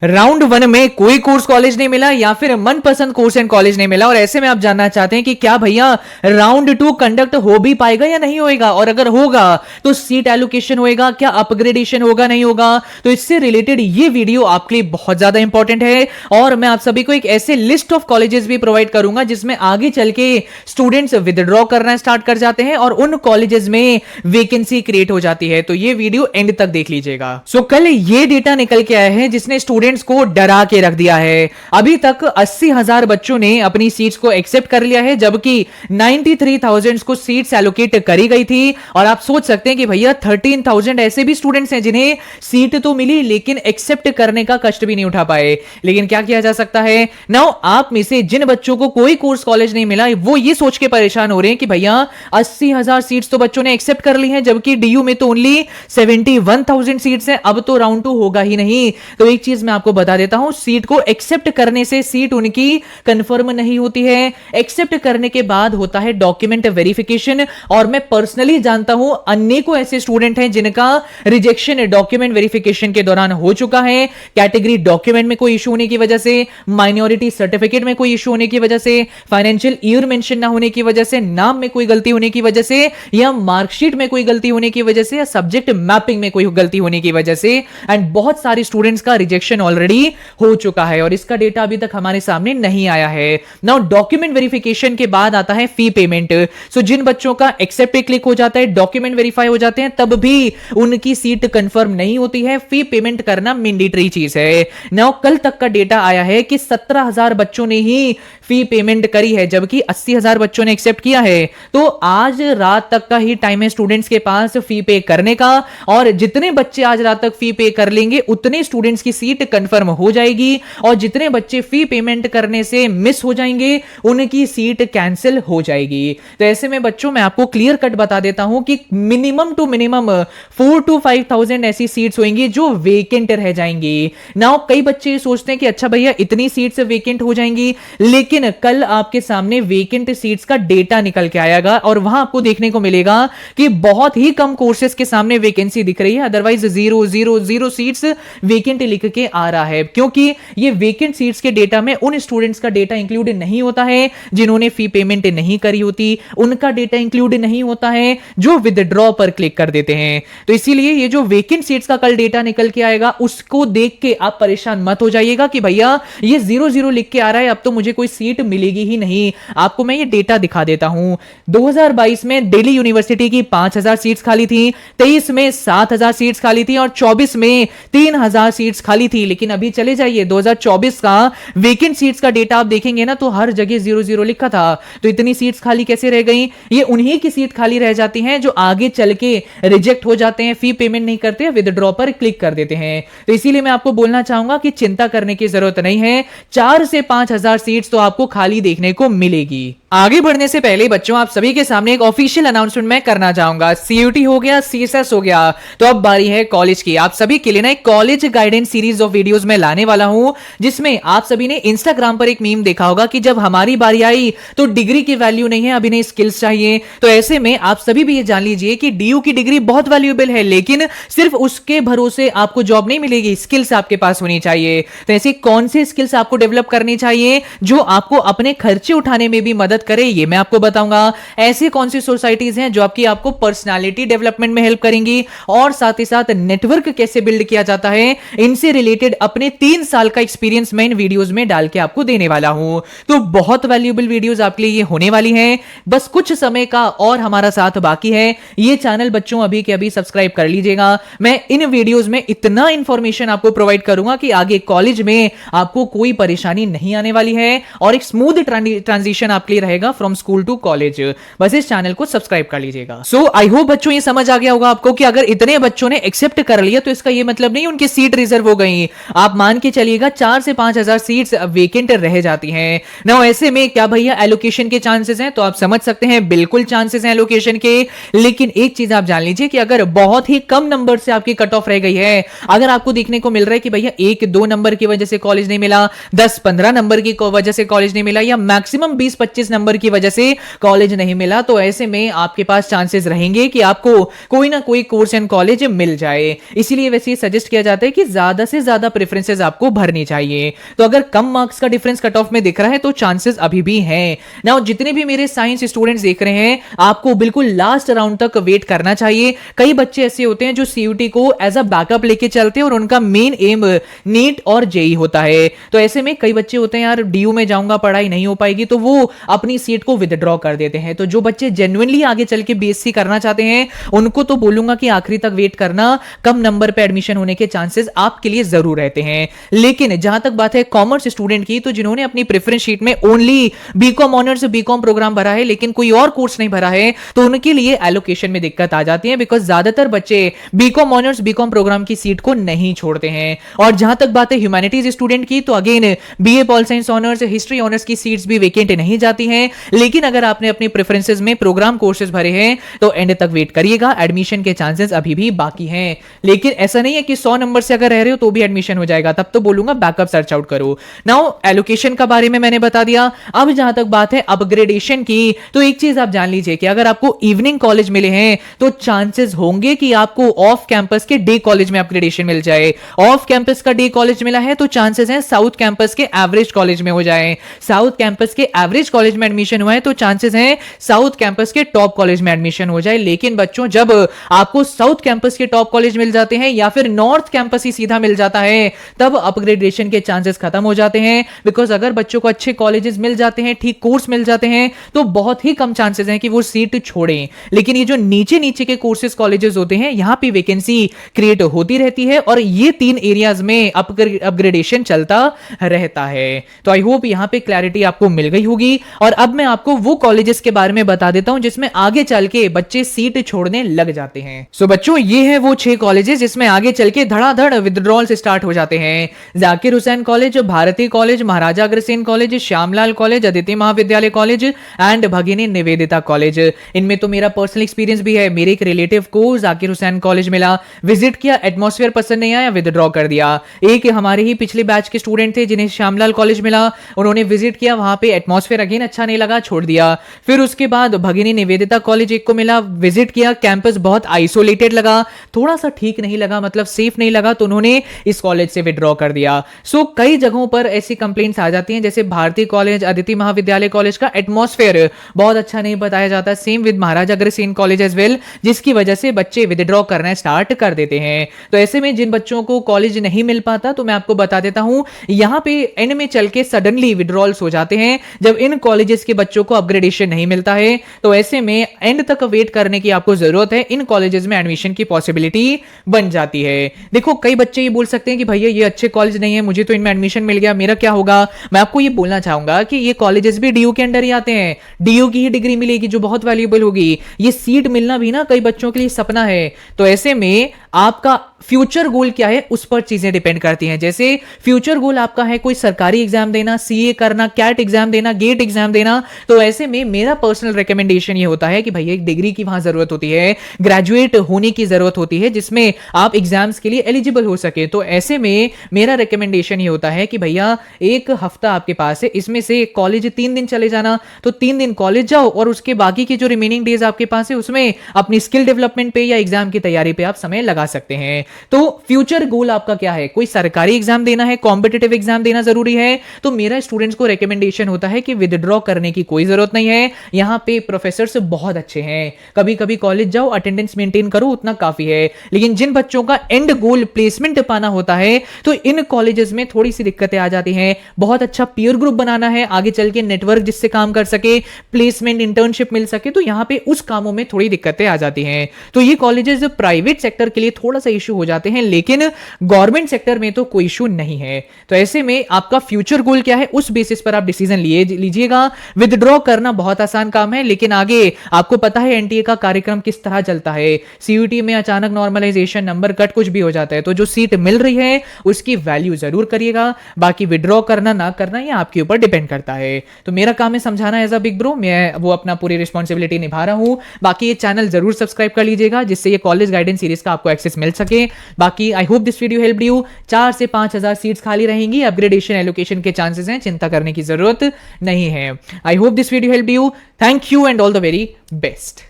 Round one में कोई course college नहीं मिला या फिर मनपसंद कोर्स एंड कॉलेज नहीं मिला, और ऐसे में आप जानना चाहते हैं कि क्या भैया राउंड टू कंडक्ट हो भी पाएगा या नहीं होएगा, और अगर होगा तो सीट एलोकेशन होएगा, क्या अपग्रेडेशन होगा नहीं होगा। तो इससे रिलेटेड ये वीडियो आपके लिए बहुत ज्यादा इंपॉर्टेंट है, और मैं आप सभी को एक ऐसे लिस्ट ऑफ कॉलेजेस भी प्रोवाइड करूंगा जिसमें आगे चल के स्टूडेंट्स विदड्रॉ करना स्टार्ट कर जाते हैं और उन कॉलेजेस में वेकेंसी क्रिएट हो जाती है। तो ये वीडियो एंड तक देख लीजिएगा। सो कल ये डेटा निकल के आया है जिसने स्टूडेंट्स को डरा के रख दिया है। अभी तक 80,000 बच्चों ने अपनी सीट्स को एक्सेप्ट कर लिया है, जबकि 93,000 को सीट्स एलोकेट करी गई थी। और आप सोच सकते हैं कि भैया 13,000 ऐसे भी स्टूडेंट्स हैं जिन्हें सीट तो मिली लेकिन एक्सेप्ट करने का कष्ट भी नहीं उठा पाए। लेकिन क्या किया जा सकता है नाउ, आप में से जिन बच्चों को कोई कोर्स कॉलेज नहीं मिला वो ये सोच के परेशान हो रहे हैं कि भैया 80,000 सीट्स तो बच्चों ने एक्सेप्ट कर ली हैं, जबकि डीयू में तो ओनली 71,000 सीट्स हैं, अब तो राउंड 2 होगा ही नहीं। तो एक चीज मैं आपको बता देता हूं, सीट को एक्सेप्ट करने से सीट उनकी कंफर्म नहीं होती है। एक्सेप्ट करने के बाद होता है डॉक्यूमेंट वेरिफिकेशन, और मैं पर्सनली जानता हूं अनेकों ऐसे स्टूडेंट हैं जिनका रिजेक्शन डॉक्यूमेंट वेरिफिकेशन के दौरान हो चुका है। कैटेगरी डॉक्यूमेंट में कोई इशू होने की वजह से, माइनॉरिटी सर्टिफिकेट में कोई इशू होने की वजह से, फाइनेंशियल ईयर मेंशन ना होने की वजह से, नाम में कोई गलती होने की वजह से, या मार्कशीट में कोई गलती होने की वजह से, या सब्जेक्ट मैपिंग में कोई गलती होने की वजह से, एंड बहुत सारे स्टूडेंट्स का रिजेक्शन ऑलरेडी हो चुका है और इसका डेटा अभी तक हमारे सामने नहीं आया है। नाउ डॉक्यूमेंट वेरिफिकेशन के बाद आता है फी पेमेंट। सो जिन बच्चों का एक्सेप्ट पे क्लिक हो जाता है, डॉक्यूमेंट वेरीफाई हो जाते हैं, तब भी उनकी सीट कंफर्म नहीं होती है। फी पेमेंट करना मैंडेटरी चीज है। नाउ कल तक का डेटा आया है कि 17,000 बच्चों ने ही फी पेमेंट करी है, जबकि 80,000 बच्चों ने एक्सेप्ट किया है। तो आज रात तक का ही टाइम है स्टूडेंट्स के पास फी पे करने का, और जितने बच्चे आज रात तक फी पे कर लेंगे उतने स्टूडेंट्स की सीट कंफर्म हो जाएगी, और जितने बच्चे फी पेमेंट करने से मिस हो जाएंगे उनकी सीट कैंसिल हो जाएगी। तो ऐसे में बच्चों मैं आपको क्लियर कट बता देता हूं कि मिनिमम टू मिनिमम 4 to 5,000 ऐसी सीट्स होंगी जो वेकेंट रह जाएंगी। नाउ कई बच्चे सोचते हैं कि अच्छा भैया इतनी सीट्स वेकेंट हो जाएंगी, लेकिन कल आपके सामने वेकेंट सीट्स का डेटा निकल के आएगा और वहां आपको देखने को मिलेगा कि बहुत ही कम कोर्सेज के सामने वैकेंसी दिख रही है, अदरवाइज 0 सीट्स वेकेंट लिख के आ रहा है, क्योंकि ये वेकेंट सीट्स के डेटा में उन स्टूडेंट्स का डेटा इंक्लूड नहीं होता है जिन्होंने फी पेमेंट नहीं करी होती, उनका डेटा इंक्लूड नहीं होता है जो विदड्रॉ पर क्लिक कर देते हैं। तो इसीलिए ये जो वेकेंट सीट्स का कल डेटा निकल के आएगा उसको देख के आप परेशान मत हो जाइएगा कि भैया ये 0 लिख के आ रहा है, अब तो मुझे कोई सीट मिलेगी ही नहीं। आपको मैं ये डेटा दिखा देता हूं। 2022 में दिल्ली यूनिवर्सिटी की 5,000 सीट्स खाली थी, 23 में 7,000 सीट्स खाली थी, और 24 में 3,000 सीट्स खाली थी। लेकिन अभी चले जाइए 2024 का वेकेंट सीट्स का डेटा आप देखेंगे ना, तो हर जगह 0 लिखा था। तो इतनी सीट्स खाली कैसे रह गई? ये उन्हीं की सीट खाली रह जाती हैं जो आगे चल के रिजेक्ट हो जाते हैं, फी पेमेंट नहीं करते, विदड्रॉ पर क्लिक कर देते हैं। तो इसीलिए मैं आपको बोलना चाहूंगा कि चिंता करने की जरूरत नहीं है, 4 से 5,000 सीट्स तो आपको खाली देखने को मिलेगी। आगे बढ़ने से पहले बच्चों आप सभी के सामने एक ऑफिशियल अनाउंसमेंट मैं करना चाहूंगा। सीयूटी हो गया, सीएसएस हो गया, तो अब बारी है कॉलेज की। आप सभी के लिए ना एक college guidance series of videos में लाने वाला हूं, जिसमें आप सभी ने इंस्टाग्राम पर एक मीम देखा होगा कि जब हमारी बारी आई तो डिग्री की वैल्यू नहीं है, अभी नहीं स्किल्स चाहिए। तो ऐसे में आप सभी भी ये जान लीजिए कि डीयू की डिग्री बहुत वैल्यूएबल है, लेकिन सिर्फ उसके भरोसे आपको जॉब नहीं मिलेगी, स्किल्स आपके पास होनी चाहिए। तो ऐसी कौन सी स्किल्स आपको डेवलप करनी चाहिए जो आपको अपने खर्चे उठाने में भी मदद करे, ये मैं आपको बताऊंगा। ऐसी कौन सी सोसाइटीज हैं जो आपको पर्सनालिटी डेवलपमेंट में हेल्प करेंगी, और साथ ही साथ नेटवर्क कैसे बिल्ड किया जाता है, इनसे रिलेटेड अपने 3 साल का एक्सपीरियंस मैं इन वीडियोस में डाल के आपको देने वाला हूं। तो बहुत वैल्यूएबल वीडियोस आपके लिए ये होने वाली हैं। बस कुछ समय का और हमारा साथ बाकी है। ये चैनल बच्चों अभी के अभी सब्सक्राइब कर लीजिएगा। मैं इन वीडियोस में इतना इंफॉर्मेशन आपको प्रोवाइड करूंगा कि आगे कॉलेज में आपको कोई परेशानी नहीं आने वाली है, और एक स्मूथ ट्रांजिशन आपके लिए रहेगा फ्रॉम स्कूल टू कॉलेज। बस इस चैनल को सब्सक्राइब कर लीजिएगा। सो आई होप बच्चों ये समझ आ गया होगा आपको कि अगर इतने बच्चों ने एक्सेप्ट कर लिया तो इसका ये मतलब नहीं उनकी सीट रिजर्व हो गई। आप मान के चलिएगा 4 से 5,000 सीट्स वेकेंट रह जाती हैं ना। ऐसे में क्या भैया एलोकेशन के चांसेस हैं? तो आप समझ सकते हैं बिल्कुल चांसेस हैं एलोकेशन के। लेकिन एक चीज आप जान लीजिए कि अगर बहुत ही कम नंबर से आपकी कट ऑफ रह गई है, अगर आपको देखने को मिल रहा है कि भैया 1-2 नंबर की वजह से कॉलेज नहीं मिला, 10-15 नंबर की वजह से कॉलेज नहीं मिला या मैक्सिमम 20-25 नंबर की वजह से कॉलेज नहीं मिला, तो ऐसे में आपके पास चांसेस रहेंगे कि आपको कोई ना कोई कोर्स एंड कॉलेज मिल जाए। इसीलिए वैसे सजेस्ट किया जाता है कि ज्यादा से ज्यादा प्रेफरेंसेस आपको भरनी चाहिए। तो अगर कम मार्क्स का डिफरेंस कट ऑफ में दिख रहा है तो चांसेस अभी भी हैं। नाउ जितने भी मेरे साइंस स्टूडेंट्स देख रहे हैं, आपको बिल्कुल लास्ट राउंड तक वेट करना चाहिए। कई बच्चे ऐसे होते हैं जो सीयूटी को एज अ बैकअप लेके चलते हैं और उनका मेन एम नीट और जेई होता है। तो ऐसे में कई बच्चे होते हैं यार डीयू में जाऊंगा, पढ़ाई नहीं हो पाएगी, तो वो अपनी सीट को विदड्रॉ कर देते हैं। तो जो बच्चे जेन्युइनली आगे चल के बीएससी करना चाहते हैं उनको तो बोलूंगा कि आखिरी तक वेट करना, कम नंबर पे एडमिशन होने के चांसेस आपके लिए जरूर रहते हैं। लेकिन जहां तक बात है कॉमर्स स्टूडेंट की, तो जिन्होंने अपनी प्रेफरेंस शीट में only BCom honours BCom programme भरा है लेकिन कोई और कोर्स नहीं भरा है, तो उनके लिए एलोकेशन में दिक्कत आ जाती है, बिकॉज ज्यादातर बच्चे बीकॉम ऑनर्स बीकॉम प्रोग्राम की सीट को नहीं छोड़ते हैं। और जहां तक बात है ह्यूमैनिटीज स्टूडेंट की, तो again BA pol science honours history honours की सीट्स भी वेकेंट नहीं जाती हैं। लेकिन अगर आपने अपनी प्रेफरेंसेस में प्रोग्राम कोर्सेज भरे हैं तो एंड तक वेट करिएगा, एडमिशन के चांसेस अभी भी बाकी हैं। लेकिन ऐसा नहीं है कि 100 नंबर से अगर रह रहे हो तो भी एडमिशन हो जाएगा, तब तो बोलूंगा बैकअप सर्च आउट करो। नाउ एलोकेशन का बारे में मैंने बता दिया। अब जहां तक बात है अपग्रेडेशन की, तो एक चीज आप जान लीजिए कि अगर आपको इवनिंग कॉलेज मिले हैं तो चांसेस होंगे कि आपको ऑफ कैंपस के डे कॉलेज में अपग्रेडेशन मिल जाए। ऑफ कैंपस का डे कॉलेज मिला है तो चांसेस हैं साउथ कैंपस के एवरेज कॉलेज में हो जाए। साउथ कैंपस के एवरेज कॉलेज में एडमिशन हुआ है तो चांसेस हैं साउथ कैंपस के टॉप कॉलेज में एडमिशन हो जाए। लेकिन बच्चों, जब आपको साउथ कैंपस के टॉप कॉलेज मिल जाते हैं या फिर नॉर्थ कैंपस ही सीधा मिल जाता है, तब अपग्रेडेशन के चांसेस खत्म हो जाते हैं। बिकॉज अगर बच्चों को अच्छे कॉलेजेस मिल जाते हैं, ठीक कोर्स मिल जाते हैं, तो बहुत ही कम चांसेस हैं कि वो सीट छोड़ें। लेकिन ये जो नीचे नीचे के कोर्सेज कॉलेजेस होते हैं, यहां पे वैकेंसी क्रिएट होती रहती है और ये 3 एरियाज में अपग्रेडेशन चलता रहता है। तो आई होप यहां पे क्लैरिटी आपको मिल गई होगी। और अब मैं आपको वो कॉलेजेस के बारे में बता देता हूं जिसमें आगे चल के बच्चे सीट छोड़ने लग जाते हैं। सो बच्चों, ये है वो 6 कॉलेजेस जिसमें आगे चल के धड़ाधड़ विथड्रॉल्स स्टार्ट हो जाते हैं। जाकिर हुसैन कॉलेज, भारती कॉलेज, महाराजा अग्रसेन कॉलेज, श्यामलाल कॉलेज, अदिति महाविद्यालय कॉलेज एंड भगिनी निवेदिता कॉलेज। इनमें तो मेरा पर्सनल एक्सपीरियंस भी है। मेरे एक रिलेटिव को जाकिर हुसैन कॉलेज मिला, विजिट किया, एटमॉस्फेयर पसंद नहीं आया, विथड्रॉ कर दिया। एक हमारे ही पिछले बैच के स्टूडेंट थे जिन्हें श्यामलाल कॉलेज मिला, उन्होंने विजिट किया, वहां पे एटमॉस्फेयर अगेन अच्छा नहीं लगा, छोड़ दिया। फिर उसके बाद भगिनी निवेदिता कॉलेज एक को मिला, विजिट किया, कैंपस बहुत आइसोलेटेड लगा, थोड़ा सा ठीक नहीं लगा, मतलब सेफ नहीं लगा, तो उन्होंने इस कॉलेज से विड्रॉ कर दिया। सो कई जगहों पर ऐसी कंप्लेंट्स आ जाती हैं, जैसे भारती कॉलेज, अदिति महाविद्यालय कॉलेज का एटमॉस्फेयर बहुत अच्छा नहीं बताया जाता, same with Maharaja Agrasen college as well, जिसकी वजह से बच्चे विड्रॉ करना स्टार्ट कर देते हैं। तो ऐसे में जिन बच्चों को कॉलेज नहीं मिल पाता, तो मैं आपको बता देता हूं, यहां पे एंड में चल के सडनली विड्रॉल्स हो जाते हैं जब इन कॉलेजेस के बच्चों को अपग्रेडेशन नहीं मिलता है। तो ऐसे में एंड तक वेट करने की आपको जरूरत है, इन कॉलेजेस में एडमिशन की पॉसिबिलिटी बन जाती है। देखो, कई बच्चे ये बोल सकते हैं कि भैया ये अच्छे कॉलेज नहीं है, मुझे तो इनमें एडमिशन मिल गया, मेरा क्या होगा। मैं आपको ये बोलना चाहूंगा कि ये कॉलेजेस भी डीयू के अंडर ही आते हैं, डीयू की ही डिग्री मिलेगी जो बहुत वैल्यूएबल होगी। ये सीट मिलना भी ना कई बच्चों के लिए सपना है। तो ऐसे में आपका फ्यूचर गोल क्या है उस पर चीजें डिपेंड करती हैं। जैसे फ्यूचर गोल आपका है कोई सरकारी एग्जाम देना, सीए करना, कैट एग्जाम देना, गेट एग्जाम देना, तो ऐसे में मेरा पर्सनल रिकमेंडेशन ये होता है कि भैया एक डिग्री की वहां जरूरत होती है, ग्रेजुएट होने की जरूरत होती है जिसमें आप एग्जाम्स के लिए एलिजिबल हो सके। तो ऐसे में मेरा रिकमेंडेशन ये होता है कि भैया एक हफ्ता आपके पास है, इसमें से कॉलेज 3 दिन चले जाना, तो 3 दिन कॉलेज जाओ और उसके बाकी की जो रिमेनिंग डेज आपके पास है उसमें अपनी स्किल डेवलपमेंट पे या एग्जाम की तैयारी पे आप समय लगा सकते हैं। तो फ्यूचर गोल आपका क्या है, कोई सरकारी एग्जाम देना है, कॉम्पिटिटिव एग्जाम देना जरूरी है, तो मेरा स्टूडेंट्स को रिकमेंडेशन होता है कि विदड्रॉ करने की कोई जरूरत नहीं है। यहां पे प्रोफेसर्स बहुत अच्छे हैं, कभी कभी कॉलेज जाओ, अटेंडेंस मेंटेन करो, उतना काफी है। लेकिन जिन बच्चों का एंड गोल प्लेसमेंट पाना होता है, तो इन कॉलेजेस में थोड़ी सी दिक्कतें आ जाती हैं। बहुत अच्छा पीयर ग्रुप बनाना है, आगे चल के नेटवर्क जिससे काम कर सके, प्लेसमेंट इंटर्नशिप मिल सके, तो यहां पे उस कामों में थोड़ी दिक्कतें आ जाती हैं। तो ये कॉलेजेस प्राइवेट सेक्टर के लिए थोड़ा सा इशू हो जाते हैं, लेकिन गवर्नमेंट सेक्टर में तो कोई इशू नहीं है। तो ऐसे में आपका फ्यूचर गोल क्या है उस बेसिस पर आप डिसीजन लीजिएगा। विदड्रॉ करना बहुत आसान काम है, लेकिन आगे आपको पता है एनटीए का कार्यक्रम किस तरह चलता है। सीयूटी में अचानक नॉर्मलाइजेशन, नंबर कट, कुछ भी हो जाता है, तो जो सीट मिल रही है उसकी वैल्यू जरूर करिएगा। बाकी विदड्रॉ करना ना करना ये आपके ऊपर डिपेंड करता है। तो मेरा काम है समझाना एज अ बिग ब्रो, मैं वो अपना पूरी रिस्पॉन्सिबिलिटी निभा रहा हूं। बाकी ये चैनल जरूर सब्सक्राइब कर लीजिएगा जिससे ये कॉलेज गाइडेंस सीरीज का आपको एक्सेस मिल सके। बाकी I hope this video help you. 4 से 5 हजार सीट्स खाली रहेंगी, अपग्रेडेशन एलोकेशन के चांसेस हैं, चिंता चिंता करने की जरूरत नहीं है। I hope this video help you. Thank you and all the very best.